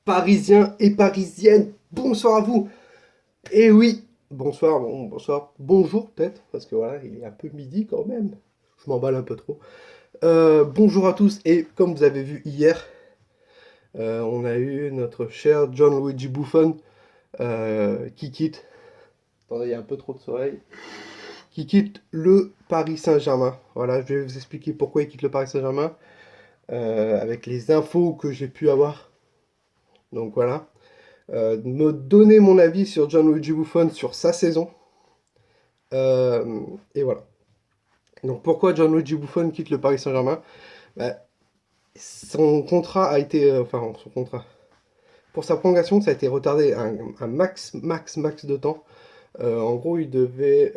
Parisiens et parisiennes, bonsoir à vous. Et oui, bonsoir, bonsoir, bonjour peut-être, parce que voilà, il est un peu midi quand même. Je m'emballe un peu trop. Bonjour à tous, et comme vous avez vu hier, on a eu notre cher Gianluigi Buffon qui quitte. Attendez, il y a un peu trop de soleil. Qui quitte le Paris Saint-Germain. Voilà, je vais vous expliquer pourquoi il quitte le Paris Saint-Germain avec les infos que j'ai pu avoir. Donc voilà. Me donner mon avis sur Gianluigi Buffon sur sa saison. Et voilà. Donc pourquoi Gianluigi Buffon quitte le Paris Saint-Germain? Bah, son contrat a été... enfin, son contrat. Pour sa prolongation, ça a été retardé un max de temps. En gros, il devait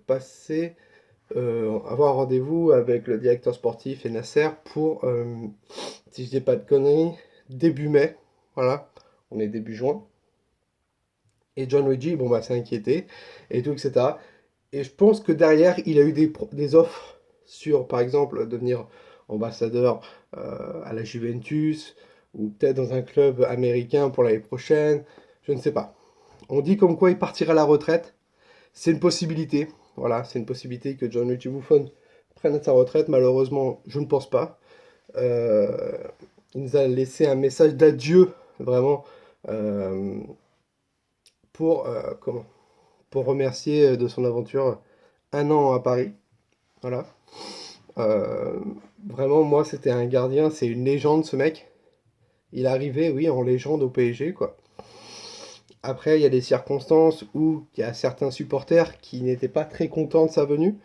passer... avoir un rendez-vous avec le directeur sportif et Nasser pour, si je dis pas de conneries, début mai. Voilà, on est début juin. Et Gianluigi, bon bah, s'est inquiété et tout, etc. Et je pense que derrière, il a eu des offres sur, par exemple, devenir ambassadeur à la Juventus ou peut-être dans un club américain pour l'année prochaine. Je ne sais pas. On dit comme quoi il partira à la retraite. C'est une possibilité. Voilà, c'est une possibilité que Gianluigi Buffon prenne sa retraite. Malheureusement, je ne pense pas. Euh, il nous a laissé un message d'adieu, vraiment, euh, comment, pour remercier de son aventure un an à Paris. Voilà. Euh, Vraiment, moi, c'était un gardien, c'est une légende, ce mec. Il est arrivé, oui, en légende au PSG, quoi. Après, il y a des circonstances où il y a certains supporters qui n'étaient pas très contents de sa venue.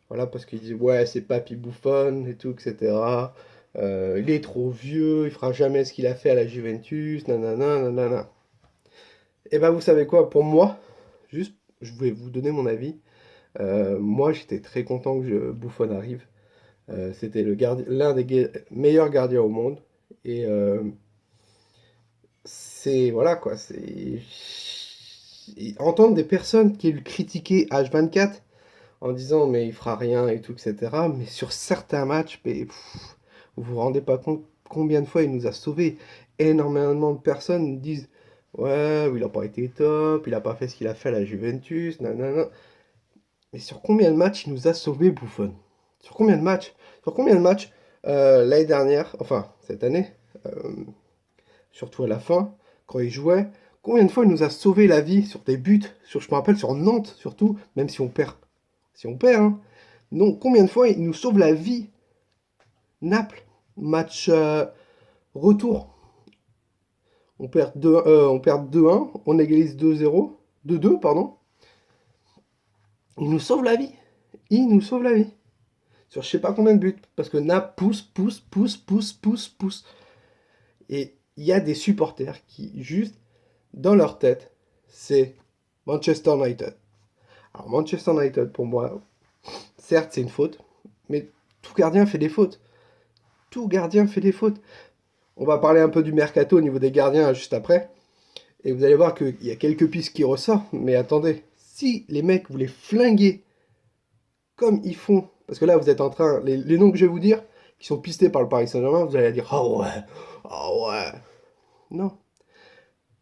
Voilà, parce qu'ils disent, ouais, c'est Papy Bouffon et tout, etc. Il est trop vieux, il fera jamais ce qu'il a fait à la Juventus, nanana, nanana. Et ben, vous savez quoi, pour moi, juste, je vais vous donner mon avis. Moi, j'étais très content que Buffon arrive. C'était l'un des meilleurs gardiens au monde. Et c'est, voilà quoi, c'est... Entendre des personnes qui le critiquaient H24 en disant mais il fera rien et tout, etc. Mais sur certains matchs, mais, vous vous rendez pas compte combien de fois il nous a sauvés. Énormément de personnes disent ouais, il a pas été top, il a pas fait ce qu'il a fait à la Juventus, nanana. Mais sur combien de matchs il nous a sauvés, Buffon? Sur combien de matchs? Sur combien de matchs l'année dernière, enfin cette année, euh, surtout à la fin, quand il jouait, combien de fois il nous a sauvé la vie sur des buts, sur, je me rappelle sur Nantes surtout, même si on perd. Si on perd, hein. Donc combien de fois il nous sauve la vie? Naples, match retour, on perd 2-1, on égalise 2-0, 2-2, pardon. Il nous sauve la vie. Il nous sauve la vie. Sur je sais pas combien de buts. Parce que Naples pousse. Et il y a des supporters qui, juste, dans leur tête, c'est Manchester United. Alors Manchester United, pour moi, certes, c'est une faute, mais tout gardien fait des fautes. Tout gardien fait des fautes. On va parler un peu du mercato au niveau des gardiens juste après. Et vous allez voir qu'il y a quelques pistes qui ressortent. Mais attendez, si les mecs vous les flinguez comme ils font, parce que là vous êtes en train, les noms que je vais vous dire, qui sont pistés par le Paris Saint-Germain, vous allez dire oh ouais, oh ouais. Non,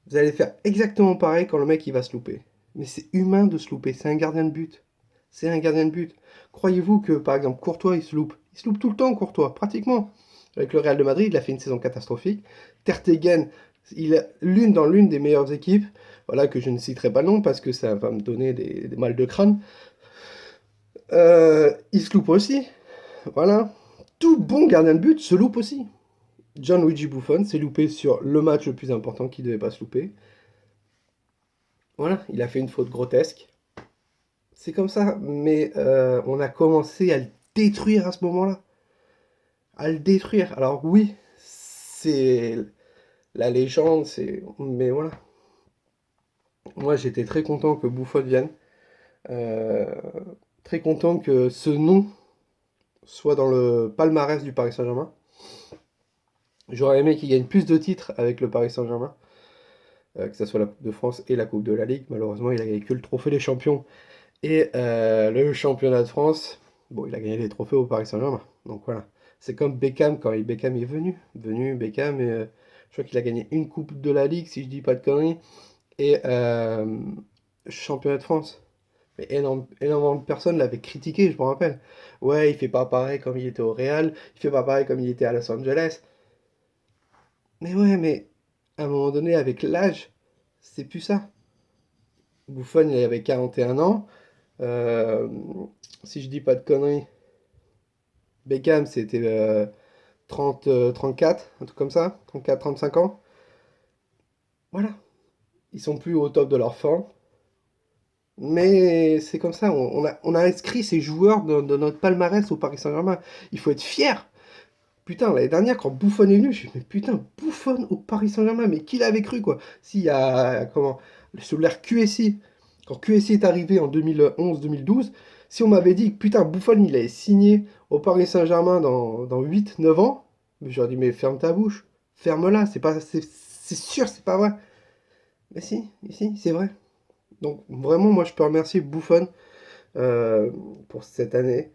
vous allez faire exactement pareil quand le mec il va se louper. Mais c'est humain de se louper, c'est un gardien de but. C'est un gardien de but. Croyez-vous que par exemple Courtois il se loupe? Il se loupe tout le temps Courtois, pratiquement. Avec le Real de Madrid, il a fait une saison catastrophique. Ter Stegen, il est l'une des meilleures équipes. Voilà que je ne citerai pas le nom parce que ça va me donner des mal de crâne. Il se loupe aussi. Voilà. Tout bon gardien de but se loupe aussi. Gianluigi Buffon s'est loupé sur le match le plus important qu'il ne devait pas se louper. Voilà, il a fait une faute grotesque. C'est comme ça, mais on a commencé à le détruire à ce moment-là. À le détruire. Alors oui, c'est la légende, c'est... Mais voilà. Moi, j'étais très content que Buffon vienne. Euh, Très content que ce nom soit dans le palmarès du Paris Saint-Germain. J'aurais aimé qu'il gagne plus de titres avec le Paris Saint-Germain, que ce soit la Coupe de France et la Coupe de la Ligue. Malheureusement, il a gagné que le trophée des champions et le championnat de France. Bon, il a gagné les trophées au Paris Saint-Germain. Donc voilà. C'est comme Beckham quand Beckham est venu. Beckham, Je crois qu'il a gagné une coupe de la Ligue, si je dis pas de conneries, et championnat de France. Mais énormément de personnes l'avaient critiqué, je me rappelle. Ouais, il fait pas pareil comme il était au Real, il fait pas pareil comme il était à Los Angeles. Mais ouais, mais à un moment donné, avec l'âge, c'est plus ça. Buffon, il avait 41 ans. Euh, si je dis pas de conneries, Beckham, c'était 30, 34, un truc comme ça, 34, 35 ans. Voilà, ils sont plus au top de leur forme. Mais c'est comme ça, on a inscrit ces joueurs dans notre palmarès au Paris Saint-Germain. Il faut être fier. Putain, l'année dernière, quand Buffon est venu, je me suis dit, mais putain, Buffon au Paris Saint-Germain, mais qui l'avait cru, quoi? S'il y a, comment, sur l'ère QSI, quand QSI est arrivé en 2011-2012, si on m'avait dit que, putain, Buffon, il allait signer au Paris Saint-Germain dans 8-9 ans, j'aurais dit, mais ferme ta bouche, ferme-la, c'est sûr, c'est pas vrai. Mais si, c'est vrai. Donc, vraiment, moi, je peux remercier Buffon euh, pour cette année.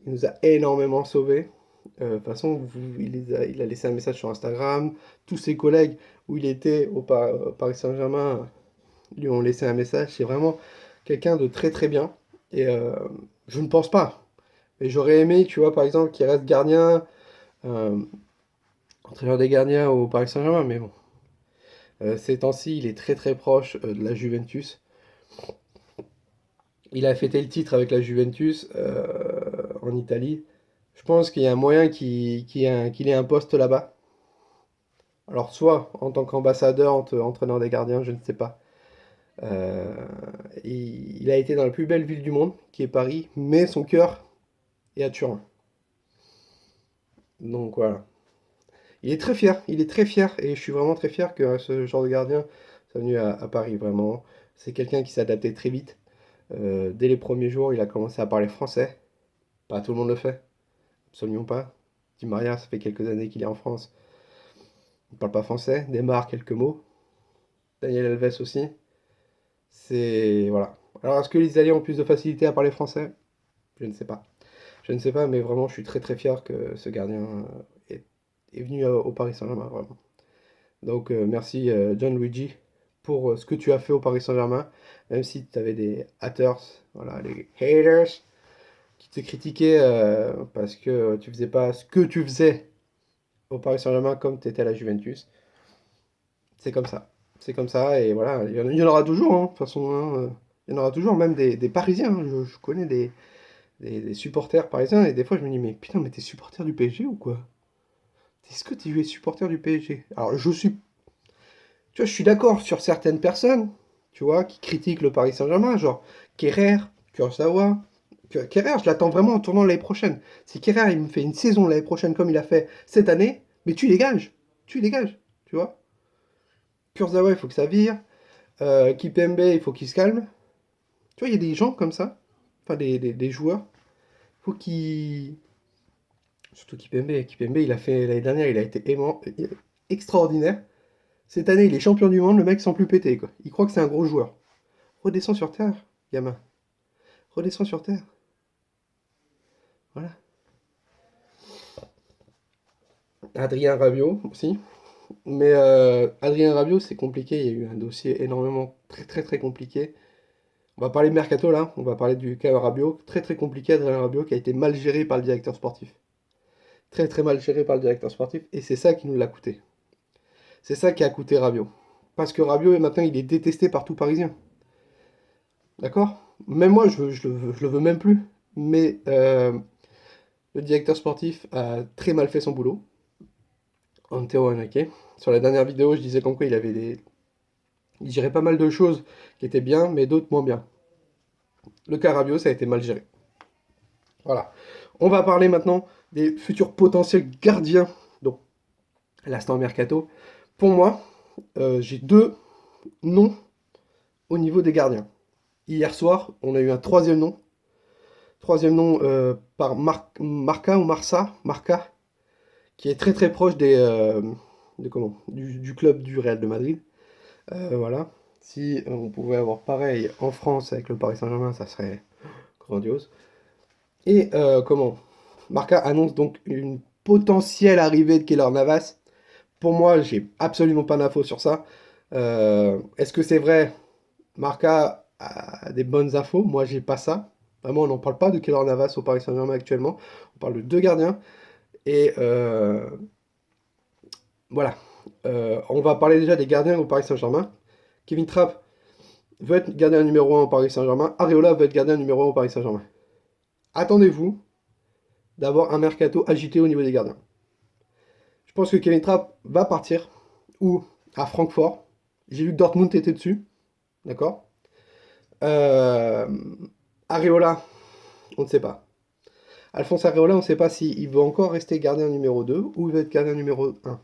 Il nous a énormément sauvés. De toute façon, il a laissé un message sur Instagram. Tous ses collègues où il était au Paris Saint-Germain lui ont laissé un message. C'est vraiment quelqu'un de très très bien. Et je ne pense pas. Mais j'aurais aimé, tu vois, par exemple, qu'il reste gardien, euh, entraîneur des gardiens au Paris Saint-Germain. Mais bon, ces temps-ci, il est très très proche de la Juventus. Il a fêté le titre avec la Juventus en Italie. Je pense qu'il y a un moyen qu'il ait un poste là-bas. Alors, soit en tant qu'ambassadeur, entraîneur des gardiens, je ne sais pas. Euh, il a été dans la plus belle ville du monde, qui est Paris, mais son cœur est à Turin. Donc voilà. Il est très fier, et je suis vraiment très fier que ce genre de gardien soit venu à Paris, vraiment. C'est quelqu'un qui s'est adapté très vite. Dès les premiers jours, il a commencé à parler français. Pas tout le monde le fait, absolument pas. Di Maria, ça fait quelques années qu'il est en France. Il ne parle pas français. Neymar, quelques mots. Daniel Alves aussi. C'est... Voilà. Alors, est-ce que les Italiens ont plus de facilité à parler français? Je ne sais pas. Je ne sais pas, mais vraiment, je suis très très fier que ce gardien est venu au Paris Saint-Germain, vraiment. Donc, merci Gianluigi pour ce que tu as fait au Paris Saint-Germain, même si tu avais des haters, voilà, les haters, qui te critiquaient parce que tu faisais pas ce que tu faisais au Paris Saint-Germain comme tu étais à la Juventus. C'est comme ça. C'est comme ça, et voilà, il y en aura toujours, hein, de toute façon, hein, il y en aura toujours, même des Parisiens, hein. Je connais des supporters parisiens, et des fois je me dis, mais putain, mais t'es supporter du PSG ou quoi? Est-ce que tu es supporter du PSG? Alors tu vois, je suis d'accord sur certaines personnes, tu vois, qui critiquent le Paris Saint-Germain, genre Kerrer, Kurzawa. Kerrer, je l'attends vraiment en tournant l'année prochaine. Si Kerrer, il me fait une saison l'année prochaine comme il a fait cette année, mais tu dégages, tu vois. Kurzawa, il faut que ça vire. Kipembe, il faut qu'il se calme. Tu vois, il y a des gens comme ça, enfin des joueurs, faut qu'ils... Surtout Kipembe. Kipembe, il a fait l'année dernière, il a été extraordinaire. Cette année, il est champion du monde, le mec sans plus péter, quoi. Il croit que c'est un gros joueur. Redescends sur terre, gamin. Redescends sur terre. Voilà. Adrien Rabiot aussi. Mais Adrien Rabiot, c'est compliqué. Il y a eu un dossier énormément très très très compliqué. On va parler mercato là. On va parler du cas Rabiot. Très très compliqué, Adrien Rabiot, qui a été mal géré par le directeur sportif. Très très mal géré par le directeur sportif. Et c'est ça qui nous l'a coûté. C'est ça qui a coûté Rabiot. Parce que Rabiot, maintenant, il est détesté par tout Parisien. D'accord? Même moi, je le veux même plus. Mais le directeur sportif a très mal fait son boulot. Antero Henrique. Sur la dernière vidéo, je disais comme quoi il gérait pas mal de choses qui étaient bien, mais d'autres moins bien. Le cas Rabiot, ça a été mal géré. Voilà. On va parler maintenant des futurs potentiels gardiens. Donc, l'instant mercato. Pour moi, j'ai deux noms au niveau des gardiens. Hier soir, on a eu un troisième nom. Troisième nom par Marca ou Marca, qui est très très proche du club du Real de Madrid. Voilà. Si on pouvait avoir pareil en France avec le Paris Saint-Germain, ça serait grandiose. Et Marca annonce donc une potentielle arrivée de Keylor Navas Pour moi, j'ai absolument pas d'infos sur ça. Est-ce que c'est vrai? Marca a des bonnes infos. Moi, j'ai pas ça. Vraiment, on n'en parle pas de Keylor Navas au Paris Saint-Germain actuellement. On parle de deux gardiens. Et voilà. On va parler déjà des gardiens au Paris Saint-Germain. Kevin Trapp veut être gardien numéro 1 au Paris Saint-Germain. Areola veut être gardien numéro 1 au Paris Saint-Germain. Attendez-vous d'avoir un mercato agité au niveau des gardiens. Je pense que Kevin Trapp va partir. Ou à Francfort. J'ai vu que Dortmund était dessus. D'accord. euh, Areola, on ne sait pas. Alphonse Areola, on ne sait pas s'il veut encore rester gardien numéro 2 ou il va être gardien numéro 1.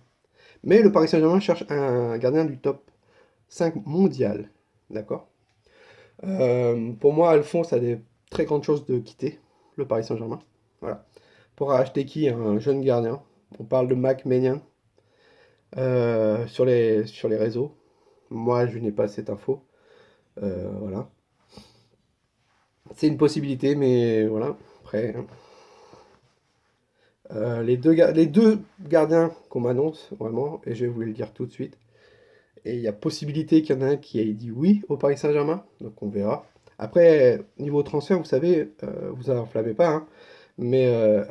Mais le Paris Saint-Germain cherche un gardien du top 5 mondial. D'accord. Pour moi, Alphonse a des très grandes chances de quitter le Paris Saint-Germain. Voilà. Pour acheter qui? Un jeune gardien. On parle de Mac Maignan sur les réseaux. Moi, je n'ai pas cette info. Voilà. C'est une possibilité, mais voilà. Après, les deux gardiens qu'on m'annonce, vraiment, et je vais vous le dire tout de suite. Et il y a possibilité qu'il y en a un qui ait dit oui au Paris Saint-Germain, donc on verra. Après, niveau transfert, vous savez, vous enflammez pas, hein, mais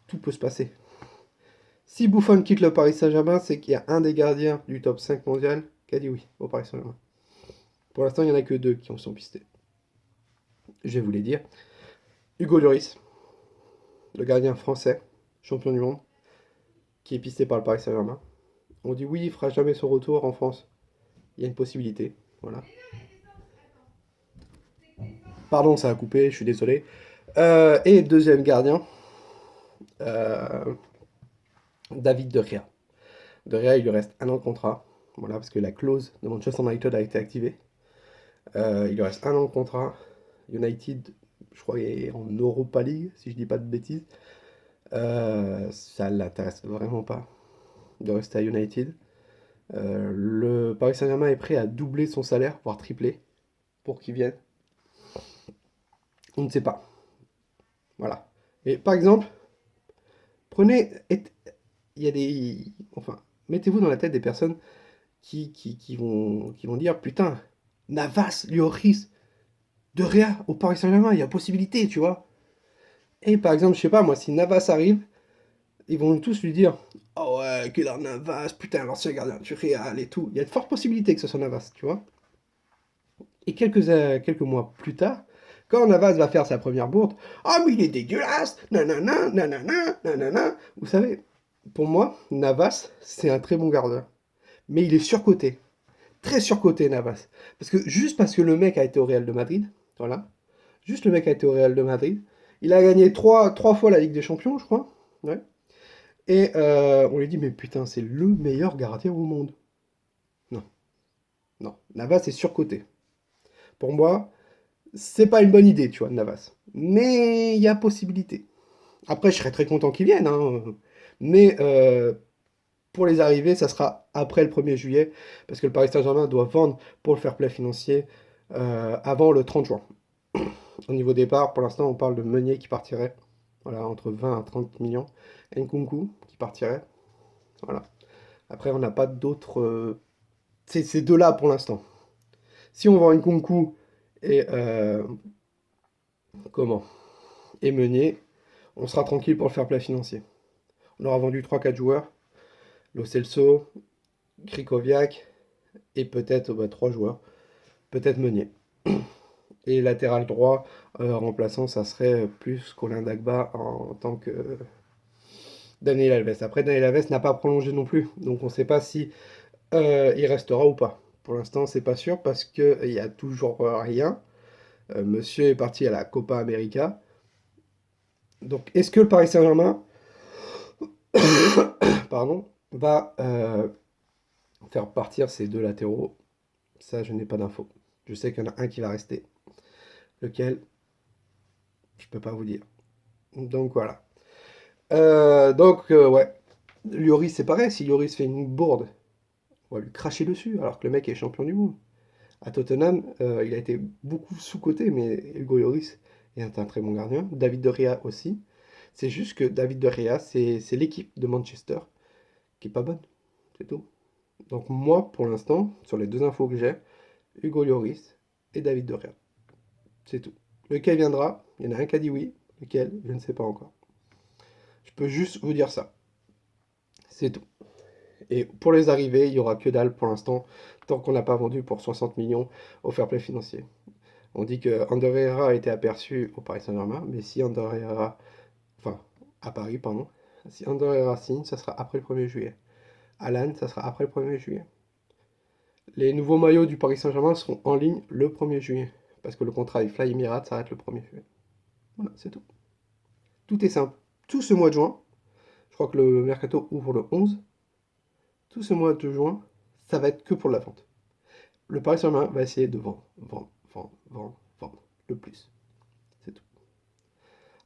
tout peut se passer. Si Buffon quitte le Paris Saint-Germain, c'est qu'il y a un des gardiens du top 5 mondial qui a dit oui au Paris Saint-Germain. Pour l'instant, il n'y en a que deux qui en sont pistés. Je vais vous les dire. Hugo Lloris, le gardien français, champion du monde, qui est pisté par le Paris Saint-Germain. On dit oui, il fera jamais son retour en France. Il y a une possibilité. Voilà. Pardon, ça a coupé, je suis désolé. Et deuxième gardien, euh, David De Gea. De Gea, il lui reste un an de contrat. Voilà, parce que la clause de Manchester United a été activée. Il lui reste un an de contrat. United, je crois, est en Europa League, si je dis pas de bêtises. Ça l'intéresse vraiment pas de rester à United. Le Paris Saint-Germain est prêt à doubler son salaire, voire tripler, pour qu'il vienne. On ne sait pas. Voilà. Et par exemple, prenez. Il y a des. Enfin, mettez-vous dans la tête des personnes qui vont dire putain, Navas, Lloris, De Gea au Paris Saint-Germain, il y a possibilité, tu vois. Et par exemple, je sais pas, moi, si Navas arrive, ils vont tous lui dire oh ouais, Keylor Navas, putain, l'ancien gardien du Real et tout. Il y a de fortes possibilités que ce soit Navas, tu vois. Et quelques mois plus tard, quand Navas va faire sa première bourde, ah mais il est dégueulasse, nanana, nanana, nanana. Vous savez, pour moi, Navas, c'est un très bon gardien. Mais il est surcoté. Très surcoté, Navas. Juste parce que le mec a été au Real de Madrid, voilà. Juste le mec a été au Real de Madrid. Il a gagné trois fois la Ligue des Champions, je crois. Ouais. Et on lui dit, mais putain, c'est le meilleur gardien au monde. Non, non. Navas est surcoté. Pour moi, c'est pas une bonne idée, tu vois, Navas. Mais il y a possibilité. Après, je serais très content qu'il vienne, hein. Mais pour les arrivées, ça sera après le 1er juillet, parce que le Paris Saint-Germain doit vendre pour le fair play financier avant le 30 juin. Au niveau départ, pour l'instant, on parle de Meunier qui partirait, voilà, entre 20 à 30 millions. Nkunku qui partirait, voilà. Après, on n'a pas d'autres. C'est ces deux-là pour l'instant. Si on vend Nkunku et comment et Meunier, on sera tranquille pour le fair play financier. On aura vendu 3-4 joueurs, Lo Celso, Krikoviak et peut-être 3 joueurs, peut-être Meunier. Et latéral droit, remplaçant, ça serait plus Colin Dagba en tant que Daniel Alves. Après, Daniel Alves n'a pas prolongé non plus, donc on ne sait pas si il restera ou pas. Pour l'instant, c'est pas sûr parce qu'il n'y a toujours rien. Monsieur est parti à la Copa América. Donc, est-ce que le Paris Saint-Germain pardon, va faire partir ces deux latéraux? Ça, je n'ai pas d'infos. Je sais qu'il y en a un qui va rester. Lequel? Je peux pas vous dire. Donc voilà. Ouais. Lloris, c'est pareil. Si Lloris fait une bourde, on va lui cracher dessus, alors que le mec est champion du monde. À Tottenham, il a été beaucoup sous-coté, mais Hugo Lloris est un très bon gardien. David De Gea aussi. C'est juste que David De Gea, c'est l'équipe de Manchester qui est pas bonne. C'est tout. Donc moi, pour l'instant, sur les deux infos que j'ai, Hugo Lloris et David De Gea. C'est tout. Lequel viendra? Il y en a un qui a dit oui. Lequel? Je ne sais pas encore. Je peux juste vous dire ça. C'est tout. Et pour les arrivées, il n'y aura que dalle pour l'instant, tant qu'on n'a pas vendu pour 60 millions au fair play financier. On dit que Ander Herrera a été aperçu au Paris Saint-Germain, mais si Ander Herrera, enfin à Paris, pardon, si Ander Herrera signe, ça sera après le 1er juillet. Alan, ça sera après le 1er juillet. Les nouveaux maillots du Paris Saint-Germain seront en ligne le 1er juillet, parce que le contrat avec Fly Emirates s'arrête le 1er juillet. Voilà, c'est tout. Tout est simple. Tout ce mois de juin, je crois que le mercato ouvre le 11, tout ce mois de juin, ça va être que pour la vente. Le Paris Saint-Germain va essayer de vendre, vendre, vendre, vendre, vendre, le plus. C'est tout.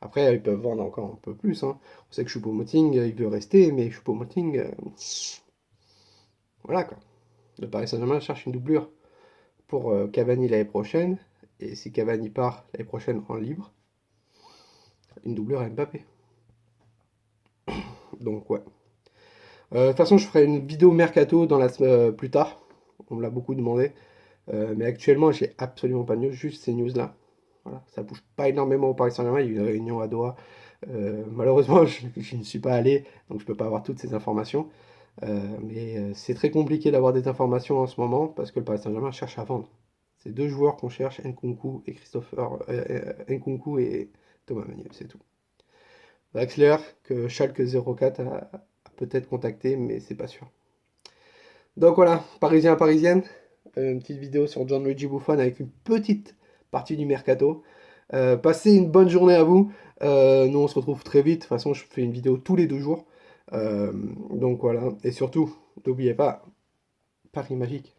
Après, ils peuvent vendre encore un peu plus, hein. On sait que Choupo-Moting, il veut rester, mais Choupo-Moting, voilà quoi. Le Paris Saint-Germain cherche une doublure pour Cavani l'année prochaine, et si Cavani part l'année prochaine en libre, une doublure à Mbappé. Donc ouais. De toute façon, je ferai une vidéo mercato dans plus tard. On me l'a beaucoup demandé. Mais actuellement, j'ai absolument pas de news, juste ces news-là. Voilà, ça bouge pas énormément au Paris Saint-Germain. Il y a eu une réunion à Doha. Malheureusement, je ne suis pas allé, donc je peux pas avoir toutes ces informations. Mais c'est très compliqué d'avoir des informations en ce moment parce que le Paris Saint-Germain cherche à vendre. C'est deux joueurs qu'on cherche, Nkunku et Nkunku et Thomas Meunier, c'est tout. Draxler, que Schalke 04 a peut-être contacté, mais c'est pas sûr. Donc voilà, Parisien, Parisienne, une petite vidéo sur Gianluigi Buffon avec une petite partie du mercato. Passez une bonne journée à vous. Nous, on se retrouve très vite. De toute façon, je fais une vidéo tous les 2 jours. Donc voilà. Et surtout, n'oubliez pas, Paris Magique.